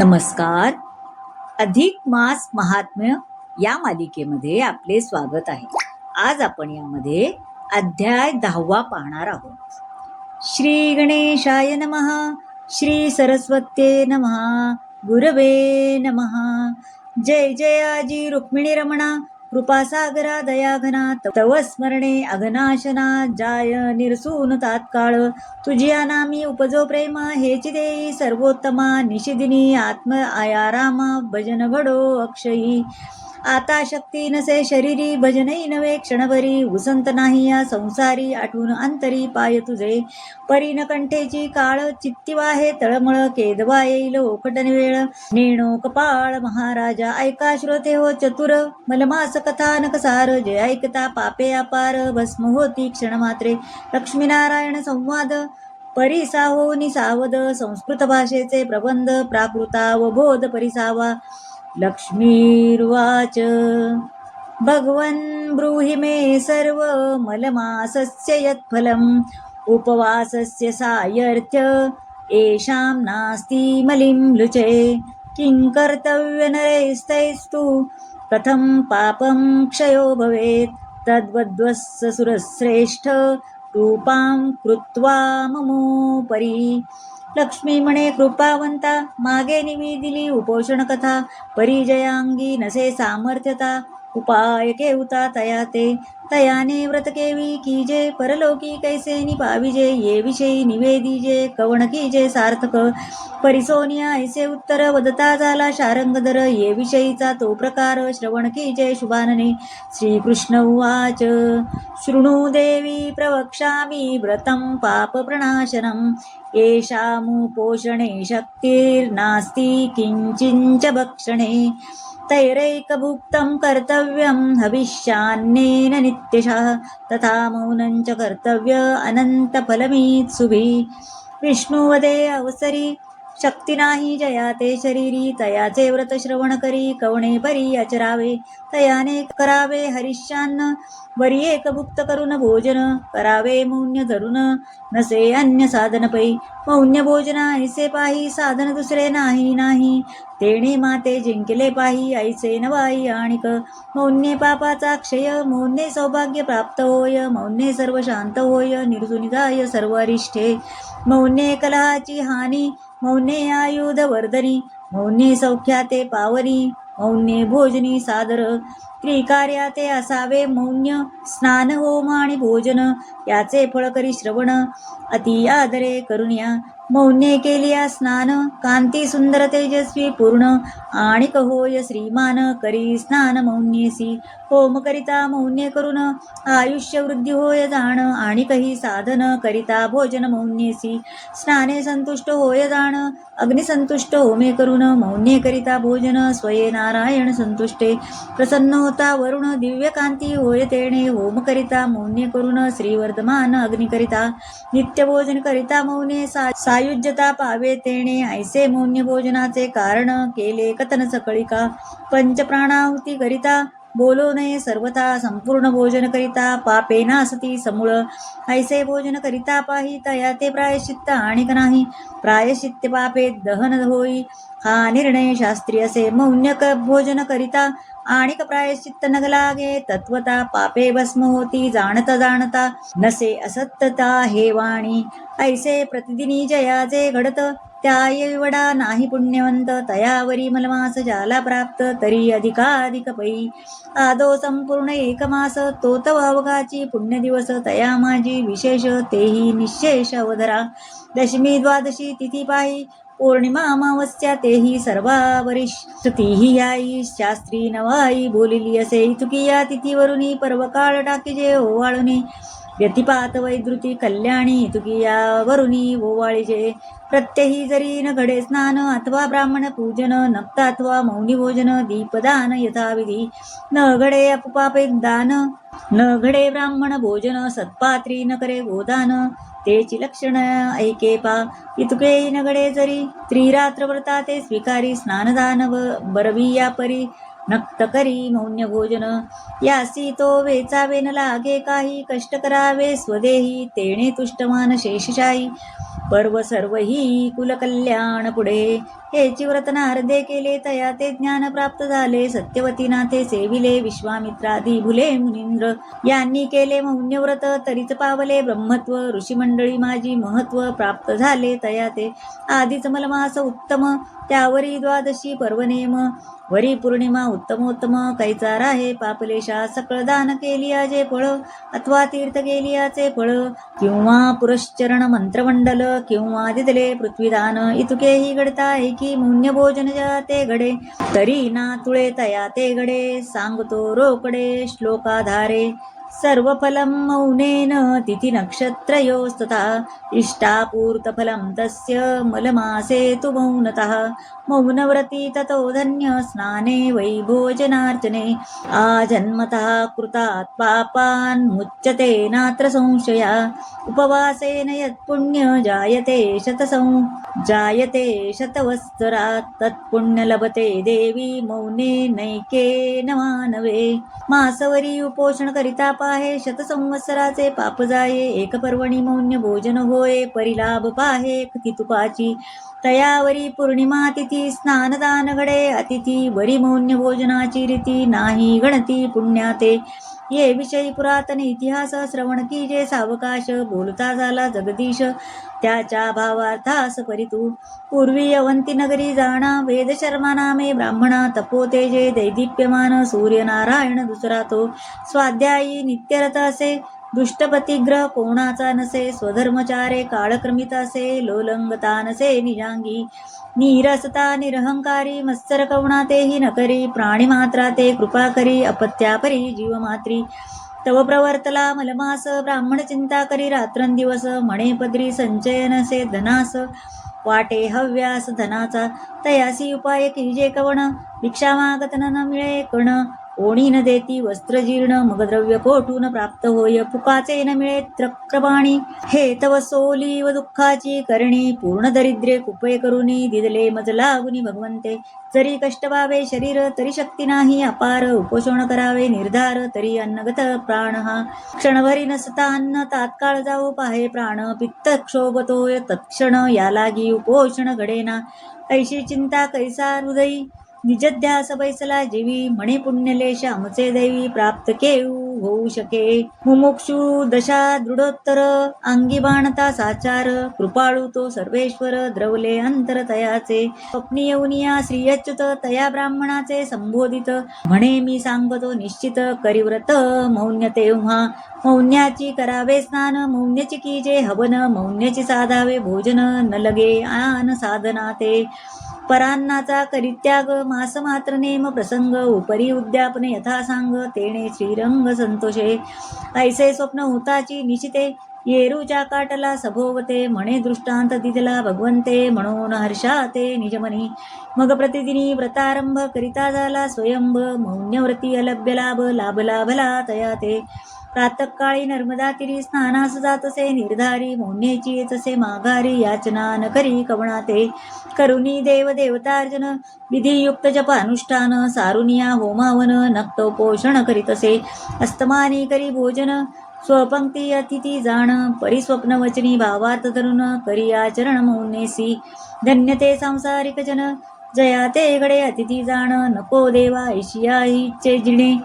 नमस्कार. अधिक मास महात्म्य या मालिकेमध्ये आपले स्वागत आहे. आज आपण यामध्ये अध्याय 10 पाहणार आहोत. श्री गणेशाय नमः. श्री सरस्वत्ये नमः. गुरवे नमः. जय जय आजी रुक्मिणी रमणा. कृपासागरा दयाघना. तव स्मरणे अघनाशना. जाय निरसून तात्काळ. तुझिया नामी उपजो प्रेम. हेची देई सर्वोत्तमा. निशिदिनी आत्म आयारामा. भजन घडो अक्षयी. आता शक्ती नसे शरीरी. भजनही नवे क्षणभरी. उसंत नाही या संसारी. आठवून अंतरी पाय तुझे. परीन कंठेची काळ. चित्ती वाहे तळमळ. केदवा येईल ओखटन वेळ. नेणो कपाळ महाराजा. ऐका श्रोते हो चतुर. मलमास कथानक सार. जे ऐकता पापे अपार. भस्म होती क्षणमात्रे. लक्ष्मीनारायण संवाद. परिसाहोनी सावध. संस्कृत भाषेचे प्रबंध. प्राकृतावबोध परिसावा. लक्ष्मीर्वाच. भगवन् ब्रूहि मे सर्व मलमासस्य यत्फलम्. उपवासस्य सायर्थ्य येषां नास्ति मलिं लुचे. किं कर्तव्य नरैस्तैस्तु कथं पापं क्षयो भवेत्. तद्वद्वस्य सुरश्रेष्ठ रूपां कृत्वा ममोपरी. लक्ष्मी म्हणे कृपावंता. मागे निवेदिली उपोषण कथा. परिजयांगी नसे सामर्थ्यता. उपाय केवता तया ते. तयाने व्रत केवी कीजे. परलोकी कैसे निपाविजे. ये विषयी निवेदिजे. कवण कीजे सार्थक. परिसोनिया ऐसे उत्तर वदता झाला शारंगधर. ये विषयीचा तो प्रकार. श्रवण कीजे शुभानने. श्रीकृष्ण उवाच. शृणु देवी प्रवक्ष्यामि व्रतं पापप्रणाशनम्. येषामुपोषणे शक्तिर्नास्ति किंचिंच भक्षणे. तैरैकभुक्तं कर्तव्यं हविष्यान्नेन नित्यशः. तथा मौनञ्च कर्तव्य अनन्तफलमीत्सुभिः. विष्णुवदे अवसरी शक्ती नाही जया ते शरीरी. तयाचे व्रत श्रवण करी कवणे परी आचरावे. तयाने करावे हरिष्यान्न. वरी एक भुक्त करून भोजन. करावे मौन्य धरून नसे अन्य साधन पै. मौन्य भोजना ऐसे पाही. साधन दुसरे नाही नाही. तेणे माते जिंकले पाही. ऐसे नवाई आणिक. मौन्ये पापाचा क्षय. मौन्ये सौभाग्य प्राप्त होय. मौन्ये सर्व शांत होय. निर्जुनी जाय सर्व अरिष्ठे. मौन्ये कलहाची हानी. मौन्ये आयुध वर्धनी. मौन्ये सौख्याते पावनी. मौन्ये भोजनी सादर. त्रिकार्याते असावे मौन्य. स्नान होम आणि भोजन याचे फळ करी श्रवण. अति आदरे करुण्या. मौन्ये केलिया स्नान. कांती सुंदर तेजस्वी पूर्ण. आणि होय श्रीमान. करी स्नान मौन्येसी. होम करिता मौन्ये करून. आयुष्य वृद्धी होय जाण. आणि काही साधन करिता भोजन मौन्येसी. स्नाने संतुष्ट होय जाण. अग्निसंतुष्ट होमे करून. मौन्ये करिता भोजन. स्वये नारायण संतुष्टे. प्रसन्न होता वरुण. दिव्य कांती होय तेणे. होम करिता मौन्ये करून. श्रीवर्धमान अग्नि करिता. नित्य भोजन करिता मौन्ये. सायुज्यता पावे तेणे. ऐसे मौन्य भोजनाचे कारण. केले कथन सकळिका. पंचप्राणाहुती करिता. बोलो नये सर्वथा. संपूर्ण भोजन करिता. पापे नासती समूळ. ऐसे भोजन करिता पाही. तया ते प्रायश्चित्त आणिक नाही. प्रायश्चित्त पापे दहन होई. हा निर्णय शास्त्री असे. मौन्य भोजन करिता आणिक प्रायश्चित्त नग लागे. तत्वता पापे भस्म होती. जाणता जाणता नसे असत्यता हे वाणी. ऐसे प्रतिदिनी जयाचे घडत. त्या एवढा नाही पुण्यवंत. तयावरी मलमास जाला प्राप्त. तरी अधिकाधिक पै. आदो संपूर्ण एक मास. तो तव अवघाची पुण्य दिवस. तया माझी विशेष तेही निशेष अवधरा. दशमी द्वादशी तिथी पाही. पौर्णिमा अमावस्या तेही सर्वावरी. स्तुतीही याई शास्त्री नवाई बोलिली असे. इतुकी तिथीवरुनी पर्वकाळ टाकीजे ओवाळुनी. व्यतिपात वैद्रुती कल्याणी. इतुकी वरुनी ओवाळीजे. प्रत्यही जरी न घडे स्नान. अथवा ब्राह्मण पूजन. नक्ता अथवा मौनी भोजन. दीपदान यथाविधी. न घडे अपपापे दान. न घडे ब्राह्मण भोजन. सत्पात्री न करे गोदान. तेची लक्षण ऐके पा. इतुके न घडे जरी. त्रिरात्र व्रता ते स्वीकारी. स्नानदान बरवी या परी. नक्त करी मौन्य भोजन. यासी तो वेचावे न लागे काही. कष्ट करावे स्वदेही. तेणे तुष्टमान शेषशाही. पर्व सर्व ही कुलकल्याण पुढे. हेची व्रत नारदे केले, तया ते ज्ञान प्राप्त झाले. सत्यवती नाथे सेविले, विश्वामित्रादी भुले मुनींद्र. यांनी केले मौन्यव्रत, तरीच पावले ब्रह्मत्व. ऋषीमंडळी माझी महत्व प्राप्त झाले, तया ते आधीच मलमास उत्तम. त्यावरी द्वादशी पर्वनेम, वरी पौर्णिमा उत्तमोत्तम. कैचा राहे पापलेशा, सकळ दान केलियाचे फळ, अथवा तीर्थ केलियाचे फळ, किंवा पुरश्चरण मंत्रमंडल, किंवा दिदले पृथ्वीदान. इतुकेही घडता एकी मौन्य भोजन जाते घडे, तरी ना तुळे तया ते घडे. सांगतो रोकडे श्लोकाधारे, सर्वफलं मौनेन तिथि नक्षत्रयोस्तथा. इष्टापूर्तफलं तस्य मलमासे तु मौनतः. मौनव्रती ततो धन्य, स्नाने वै भोजनार्चने. आजन्मतः कृतात् पापान् मुच्यते नात्र संशया. उपवासेन यत्पुण्य जायते शतवत्सरात्. तत्पुण्य लभते देवी मौने नैकेन मानवे. मासवरी उपोषण करिता पाहे, शतसंवत्सराचे पाप जाये. एक पर्वणी मौन्य भोजन होय, परिलाभ पाहे तुपाची. तयावरी पौर्णिमा तिथी स्नानदान घडे अतिथी. वरी मौन्य भोजनाची रीती, नाही गणती पुण्याते. ये विषयी पुरातन इतिहास, श्रवण की जे सावकाश. बोलता झाला जगदीश, त्याच्या भावार्थास परितू. पूर्वी अवंती नगरी जाणा, वेद शर्मा नामे ब्राह्मणा. तपोतेजे दैदीप्यमान, सूर्यनारायण दुसरा तो. स्वाध्यायी नित्यरत असे, दुष्टपतिग्रह कोणाचा नसे. स्वधर्मचारे काळक्रमित असे, लोलंगता नसे निजांगी. नीरसता निरहंकारी, मत्सर कवणा तेही न करी. प्राणीमात्रा ते कृपा करी, अपत्यापरी जीवमात्री. तव प्रवर्तला मलमास, ब्राह्मण चिंता करी रात्रंदिवस. म्हणे पदरी संचय नसे धनास, वाटे हव्यास धनाचा. तयासी उपाय किजे कवण, भिक्षा मागत न मिळे कण. ओणी न देती वस्त्र जीर्ण, मग द्रव्य कोठून प्राप्त होय. फुकाचे न मिळे त्रक्रपाणी, हे तव सोली व दुःखाची करणी. पूर्ण दरिद्रे कुपे करुनी, दिदले मज लागुनी भगवंते. जरी कष्ट व्हावे शरीर, तरी शक्ती नाही अपार. उपोषण करावे निर्धार, तरी अन्नगत प्राण हा. क्षणभरी नसता अन्न, तात्काळ जाऊ पाहे प्राण. पित्त क्षोभतोय तत्क्षण, या लागी उपोषण घडेना. ऐशी चिंता कैसा हृदयी, निजध्यास बैसला जीवी. म्हणे पुण्यलेश आमचे दैवी, प्राप्त केऊ होऊ शके. मुमुक्षु दशा दृढोत्तर, अंगी बाणता साचार. कृपाळू तो सर्वेश्वर, द्रवले अंतर तयाचे. स्वप्नी येऊनिया श्री अच्युत, तया ब्राह्मणाचे संबोधित. म्हणे मी सांगतो निश्चित, करिव्रत मौन्य तेव्हा. मौन्याची करावे स्नान, मौन्याची कीजे हवन. मौन्याची साधावे भोजन, न लगे आन साधना ते. परान्नाचा करित्याग, मास मात्र नेम प्रसंग. उपरी उद्यापन यथा सांग, तेणे श्रीरंग संतोषे. ऐसे स्वप्न होताची निशिते, येरूच्या काटला सभोवते. म्हणे दृष्टांत दिदला भगवंते, म्हणून हर्षाते निजमनी. मग प्रतिदिनी व्रतारंभ करिता झाला स्वयंभ. मौन्यव्रती अलभ्य लाभ, लाभला भला तया ते. प्रातःकाळी नर्मदा तिरी, स्नानास जातसे निर्धारी. मौन्येची येतसे माघारी, याचना न करी कवणा ते. करुणी देव देवतार्जन, विधियुक्त जप अनुष्ठान. सारुनिया होमावन, नक्तोपोषण करीतसे. अस्तमानी करी भोजन, स्वपंक्ती अतिथी जाण. परिस्वप्न वचनी भावात धरून, करी आचरण मौनेसी. धन्य ते सांसारिक जन, जया ते घडे अतिथी जाण. नको देवा ऐशिया इच्छे जिणे,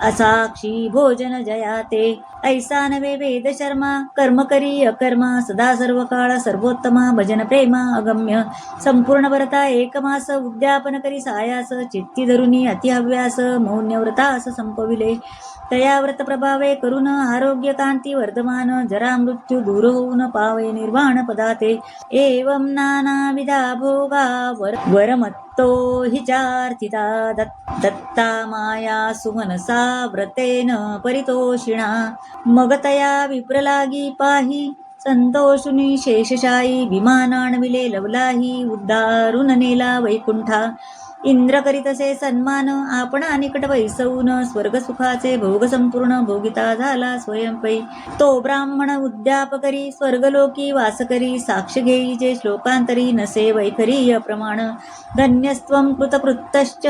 असाक्षी भोजन जया ते. ऐसा नवे वेद शर्मा, कर्म करी अकर्मा. सदा सर्व काळ सर्वोत्तमा, भजन प्रेमा अगम्य. संपूर्ण व्रता एक मास, उद्यापन करी सायास. चित्ती धरुनी अतिहव्यास, मौन्यव्रतास संपविले. तया व्रत प्रभावे करून, आरोग्य कांती वर्धमान. जरा मृत्यू दूर होऊन, पावे निर्वाण पदाते. एवं नानाविधा भोगा, वरमत्तो हि चार्थिता. दत्ता माया सुमनसा, व्रतेन परितोषिणा. मग तया विप्रलागी पाही, संतोषुनी शेषशायी. विमानाणविले लवलाही, उद्दारून नेला वैकुंठा. इंद्र करीतसे सन्मान, आपणा निकट वैसवून. स्वर्ग सुखाचे भोग संपूर्ण, भोगिता झाला स्वयंपै. तो ब्राह्मण उद्याप करी, स्वर्गलोकी वास करी. साक्ष घेई जे श्लोकांतरी, नसे वैखरी अप्रमाण. धन्यस्त्वं कृतकृतश्च,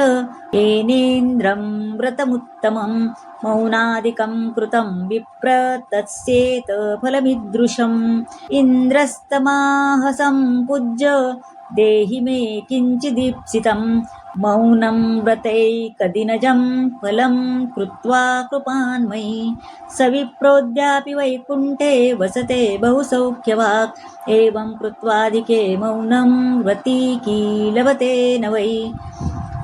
येनेन्द्रं व्रतमुत्तमं. मौनादिकं कृतं विप्र, तत्स्येत फलमिदृशम्. इंद्रस्तमाह संपूज्य, देहि मे किञ्चिदीप्सितं मौनं व्रतैकदिनजं फलं कृत्वा कृपान्मयि सविप्रोऽद्यापि वैकुण्ठे वसते बहुसौख्यवाक् एवं कृत्वाधिके मौनं व्रती कीलवते न वै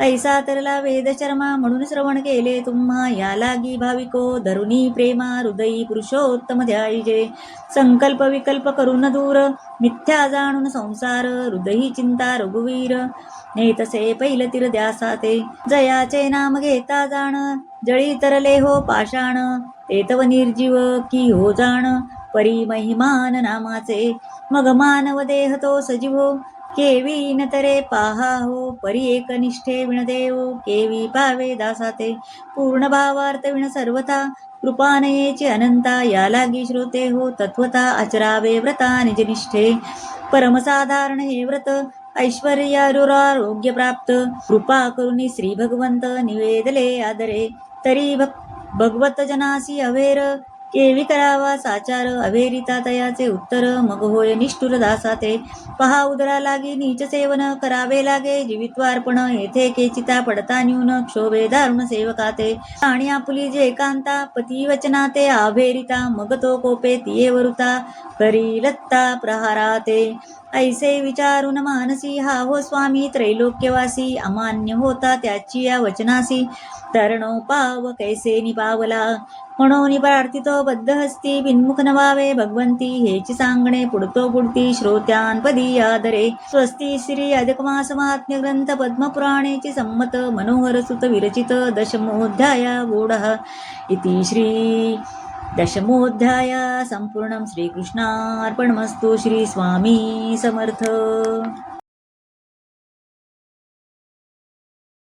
ऐसा तरला वेदचर्मा म्हणून श्रवण केले तुम्हा या लागी भाविको धरुणी प्रेमा हृदयी पुरुषोत्तम ध्यायजे संकल्प विकल्प करून दूर मिथ्या जाणून संसार हृदयी चिंता रघुवीर नेतसे पैलतीर द्यासाते जयाचे नाम घेता जाण जळी तरले हो पाषाण ते तव निर्जीव की हो जाण परी महिमान नामाचे मग मानव देह तो सजीवो केवी न तरे पाहा हो परी एकनिष्ठे विणदेव केवी पावे दासाते पूर्ण भावार्थ विण सर्वथा कृपानयेचे अनंता या लागी श्रोते हो तत्वता आचरावे व्रता निजनिष्ठे परमसाधारण हे व्रत ऐश्वर्यारोग्य प्राप्त कृपा करुणी श्री भगवंत निवेदले आदरे तरी भगवत जनासी अवेर केवी करावा साचार अवेरिता तयाचे उत्तर मग होय निष्ठुर दासाते पहा उदरा लागी नीच सेवन करावे लागे जीवित्वार्पण येथे केचिता पडता न्यून क्षोभे दारुण सेवकाते आणि आपुली जे एकांता पती वचनाते अवेरिता मग तो कोपे तिये वरुता करी लत्ता प्रहाराते ऐसे विचारून मानसी हा हो स्वामी त्रैलोक्यवासी अमान्य होता त्याची या वचनासी तरणो पाव कैसे निपावला म्हणून प्रार्थितो बद्ध हस्ती बिनमुख नवावे भगवंती हेची सांगणे पुढतो पुढती श्रोत्यांपदी आदरे स्वस्ती श्री अधिक मास महात्म्य ग्रंथ पद्मपुराणेची संमत मनोहर सुत विरचित दशमोऽध्याय गूढः इति श्री दशमोऽध्याय संपूर्णं श्रीकृष्णार्पणमस्तु श्री स्वामी समर्थ।